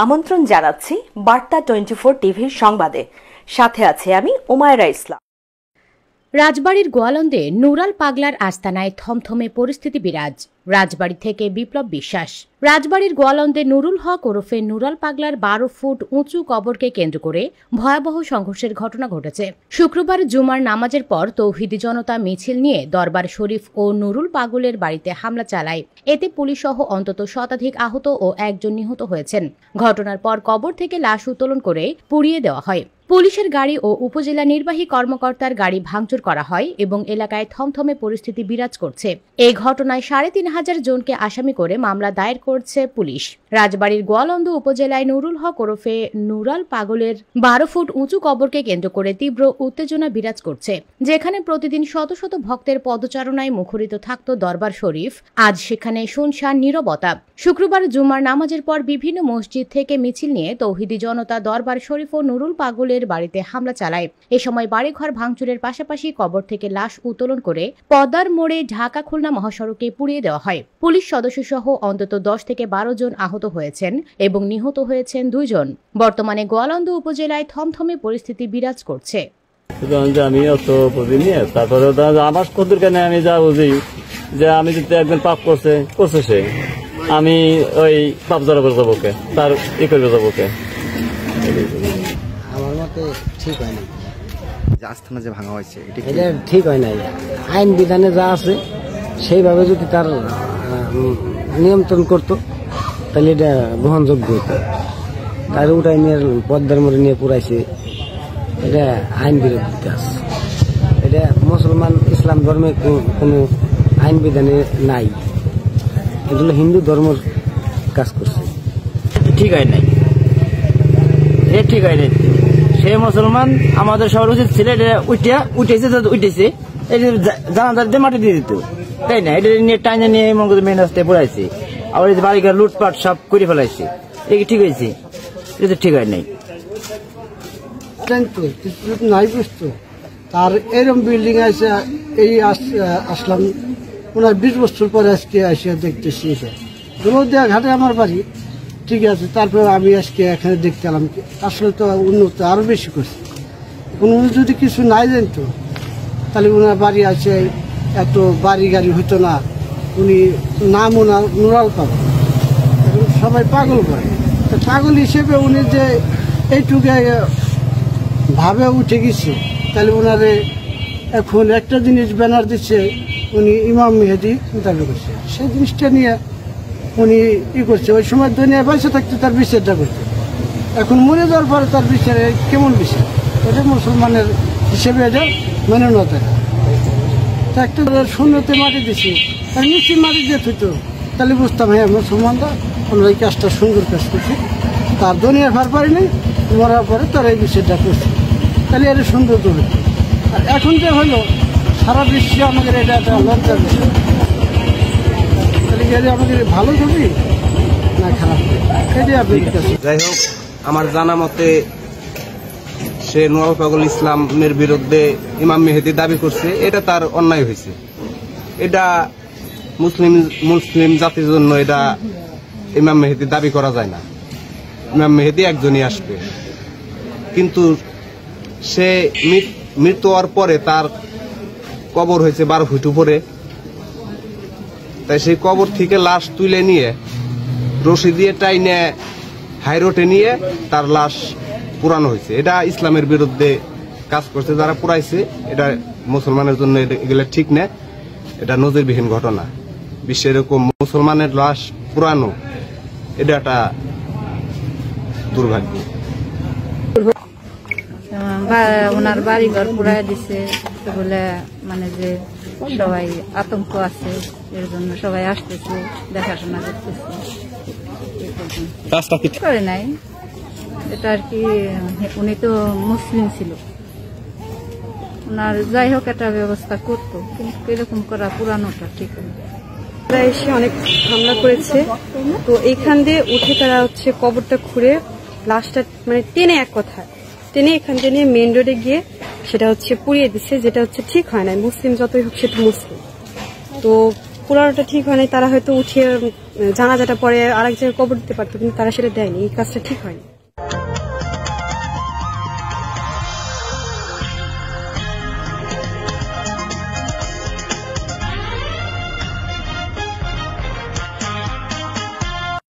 আমন্ত্রণ জানাচ্ছি বার্তা 24 টিভির সংবাদে। সাথে আছে আমি উমায়রা ইসলাম। রাজবাড়ীর গোয়ালন্দে নুরাল পাগলার আস্তানায় থমথমে পরিস্থিতি বিরাজ। রাজবাড়ী থেকে বিপ্লব বিশ্বাস। রাজবাড়ীর গোয়ালন্দে নুরুল হক ওরফে নুরাল পাগলার 12 ফুট উঁচু কবরকে কেন্দ্র করে ভয়াবহ সংঘর্ষের ঘটনা ঘটেছে। শুক্রবার জুমার নামাজের পর তৌহিদি জনতা মিছিল নিয়ে দরবার শরীফ ও নুরুল পাগলের বাড়িতে হামলা চালায়। এতে পুলিশ সহ অন্তত শতাধিক আহত ও একজন নিহত হয়েছেন। ঘটনার পর কবর থেকে লাশ উত্তোলন করে পুড়িয়ে দেওয়া হয়। পুলিশের গাড়ি ও উপজেলা নির্বাহী কর্মকর্তার গাড়ি ভাঙচুর করা হয় এবং এলাকায় থমথমে পরিস্থিতি বিরাজ করছে। এই ঘটনায় ৩৫০০ জনকে আসামি করে মামলা দায়ের করছে পুলিশ। রাজবাড়ীর গোয়ালন্দ উপজেলায় নুরুল হক ওরফে নুরাল পাগলের 12 ফুট উঁচু কবরকে কেন্দ্র করে তীব্র উত্তেজনা বিরাজ করছে। যেখানে প্রতিদিন শত শত ভক্তের পদচারণায় মুখরিত থাকত দরবার শরীফ, আজ সেখানে শুনশান নীরবতা। শুক্রবার জুমার নামাজের পর বিভিন্ন মসজিদ থেকে মিছিল নিয়ে তৌহিদি জনতা দরবার শরীফ ও নুরুল পাগলের বাড়িতে হামলা চালায়। এ সময় বাড়িঘর ভাঙচুরের পাশাপাশি কবর থেকে লাশ উত্তোলন করে পদ্মার মোড়ে ঢাকা খুলনা মহাসড়কে পুড়িয়ে দেওয়া হয়। পুলিশ সদস্য সহ অন্তত 10 থেকে 12 জন আহত হয়েছেন এবং নিহত হয়েছেন 2 জন। বর্তমানে গোয়ালন্দ উপজেলায় থমথমে পরিস্থিতি বিরাজ করছে। আমি অত বুঝিনি, তারপরে আমার কদুর কেন আমি যা বুঝি যে আমি যদি একজন পাপ করছে সে, আমি ওই পাপ জড়াবো যাবোকে, তার ই করবে যাবোকে। আমার মতে ঠিক হয় না, আস্থানা যে ভাঙা হয়েছে এটা ঠিক হয় না। আইন বিধানে যা আছে সেইভাবে যদি তার নিয়ন্ত্রণ করতো তাহলে এটা গ্রহণযোগ্য হতো। তার উঠাই নিয়ে পদ্মার মোড়ে নিয়ে পুরাইছে, এটা আইন বিরোধিতা আছে। এটা মুসলমান ইসলাম ধর্মে কোনো আইন বিধানে নাই, এগুলো হিন্দু ধর্মের কাজ করছে। ঠিক হয় নাই, ঠিক হয় নাই। সে মুসলমান, আমাদের সবার উচিত ছিল উঠেছে জানাজার দিয়ে মাটি দিয়ে দিত, তাই না? এটা নিয়ে টাইনে নিয়ে মেন রাস্তায় পড়াইছে, আবার এই বাড়িঘর লুটপাট সব করে ফেলাইছে। এটা কি ঠিক হয়েছে? এটা ঠিক হয় নাই। নাই বুঝতো তার এরকম বিল্ডিং আছে, এই আসলাম ওনার 20 বছর পরে আজকে আসিয়া দেখতেছি। দোলদিয়া ঘাটে আমার বাড়ি, ঠিক আছে। তারপরে আমি আজকে এখানে দেখতে এলাম, আসলে তো উন্নত আরো বেশি করছে। উনি যদি কিছু নাই জানতো তাহলে ওনার বাড়ি আছে, এত বাড়ি গাড়ি হইতো না। উনি নাম ওনার নুরাল পাগল, সবাই পাগল করে। পাগল হিসেবে উনি যে এইটুকু ভাবে উঠে গেছে, তাহলে ওনারে এখন একটা জিনিস ব্যানার দিচ্ছে, উনি ইমাম মেহেদি দাবি করছে। সেই জিনিসটা নিয়ে উনি ই করছে। ওই সময় দুনিয়ায় বেঁচে থাকতে তার বিচারটা করতে, এখন মরে যাওয়ার পরে তার বিচারে কেমন বিচার? এটা মুসলমানের হিসেবে এটা মেনে নতে না। একটা শূন্যতে মাটি দিছি, আর নিশ্চয়ই মাটি দিয়ে থইতো, তাহলে বুঝতাম হ্যাঁ মুসলমানরা ওনার এই কাজটা সুন্দর কাজ করছে। তার দুনিয়ার ভার পারি নেই, মরার পরে তার এই বিচারটা করছে, তাহলে এটা সুন্দর তো হতো। আর এখন যে হলো সারা বিশ্বে আমাদের এটা একটা লজ্জার বিষয়। আমাদের ভালো ছবি না খারাপ, যাই হোক, আমার জানা মতে সে নুরাল পাগল ইসলামের বিরুদ্ধে ইমাম মেহেদি দাবি করছে, এটা তার অন্যায় হয়েছে। এটা মুসলিম জাতির জন্য এটা ইমাম মেহেদি দাবি করা যায় না। ইমাম মেহেদি একজনই আসবে, কিন্তু সে মৃত্যু হওয়ার পরে তার কবর হয়েছে 12 ফুট উপরে। তাই সেই কবর থেকে লাশ তুলে নিয়ে রশি দিয়ে টাইনে হাইরোডে নিয়ে তার লাশ পুরানো হয়েছে। এটা ইসলামের বিরুদ্ধে কাজ করছে যারা পুরাইছে। এটা মুসলমানের জন্য এগুলো ঠিক না, এটা নজিরবিহীন ঘটনা। বিশ্বে এরকম মুসলমানের লাশ পুরানো, এটা একটা দুর্ভাগ্য। ওনার বাড়ি ঘর পুরাই দিছে বলে, মানে যে সবাই আতঙ্ক আছে, এর জন্য সবাই আসতেছে, দেখাশোনা করতেছে। করে নাই এটা আর কি, উনি তো মুসলিম ছিল, ওনার যাই হোক একটা ব্যবস্থা করতো, কিন্তু এরকম করা পুরানোটা ঠিক না। এসে অনেক হামলা করেছে, তো এইখান দিয়ে উঠে তারা হচ্ছে কবরটা খুঁড়ে লাশটা মানে টেনে, এক কথা টেনে এখান দিয়ে নিয়ে মেন রোডে গিয়ে সেটা হচ্ছে পুড়িয়ে দিচ্ছে, যেটা হচ্ছে ঠিক হয় না। মুসলিম যতই হোক সেটা মুসলিম, তো পোড়ানোটা ঠিক হয় নাই, তারা হয়তো উঠিয়ে জানাজাটা পরে আরেক জায়গায় কবর দিতে পারতো, কিন্তু তারা সেটা দেয়নি, এই কাজটা ঠিক হয়নি।